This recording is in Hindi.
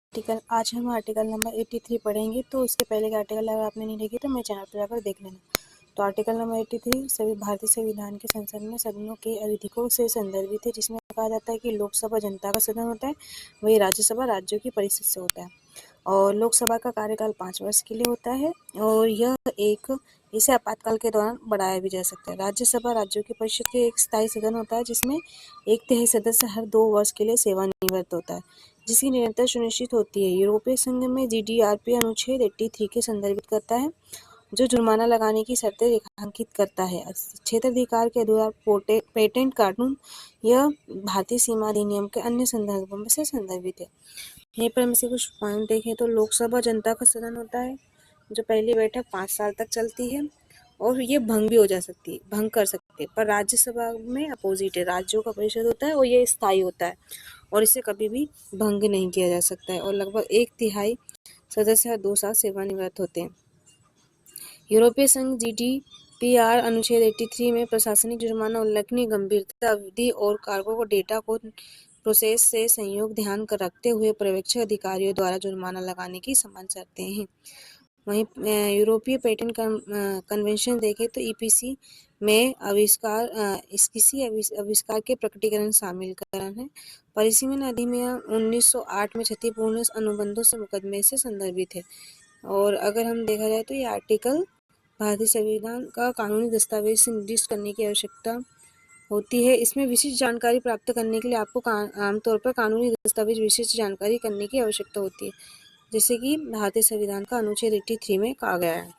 आर्टिकल आज हम आर्टिकल नंबर 83 पढ़ेंगे। तो इसके पहले के आर्टिकल अगर आपने नहीं देखे तो मेरे चैनल पर जाकर देख लेना। तो आर्टिकल नंबर 83 सभी भारतीय संविधान के संसद में सदनों के अधिकारों से संदर्भित है, जिसमें कहा जाता है कि लोकसभा जनता का सदन होता है, वही राज्यसभा राज्यों की परिषद से होता है। और लोकसभा का कार्यकाल 5 वर्ष के लिए होता है और इसे आपातकाल के दौरान बढ़ाया भी जा सकता है। राज्यसभा राज्यों की परिषद के एक स्थायी सदन होता है, जिसमें 1/3 सदस्य हर 2 वर्ष के लिए सेवानिवृत्त होता है, जिसकी निरंतर सुनिश्चित होती है। यूरोपीय संघ में जीडीआरपी अनुच्छेद 83 के संदर्भित करता है, जो जुर्माना लगाने की शर्तें रेखांकित करता है। क्षेत्राधिकार के अधूरा पेटेंट कानून यह भारतीय सीमा अधिनियम के अन्य संदर्भों में से संदर्भित है। यहीं पर हम इसे कुछ पॉइंट देखें तो लोकसभा जनता का सदन होता है, जो पहली बैठक 5 साल तक चलती है और ये भंग भी हो जा सकती है, भंग कर सकते हैं। पर राज्यसभा में अपोजिट है, राज्यों का परिषद होता है और ये स्थायी होता है और इसे कभी भी भंग नहीं किया जा सकता है और लगभग 1/3 सदस्य 2 साल सेवानिवृत्त होते हैं। यूरोपीय संघ जीडीपीआर अनुच्छेद 83 में प्रशासनिक जुर्माना उल्लेखनीय गंभीरता, अवधि और कारकों को डेटा को प्रोसेस से संयोग ध्यान कर रखते हुए पर्यवेक्षक अधिकारियों द्वारा जुर्माना लगाने की समान शर्तें हैं। वहीं यूरोपीय पेटेंट कन्वेंशन देखें तो ईपीसी में किसी आविष्कार के प्रकटीकरण शामिल करण है। परिसीमन अधिनियम 1908 में क्षतिपूर्ण अनुबंधों से मुकदमे से संदर्भित है। और अगर हम देखा जाए तो ये आर्टिकल भारतीय संविधान का कानूनी दस्तावेज से निर्दिष्ट करने की आवश्यकता होती है। इसमें विशिष्ट जानकारी प्राप्त करने के लिए आपको आमतौर पर कानूनी दस्तावेज विशिष्ट जानकारी करने की आवश्यकता होती है, जैसे कि भारतीय संविधान का अनुच्छेद 83 में कहा गया है।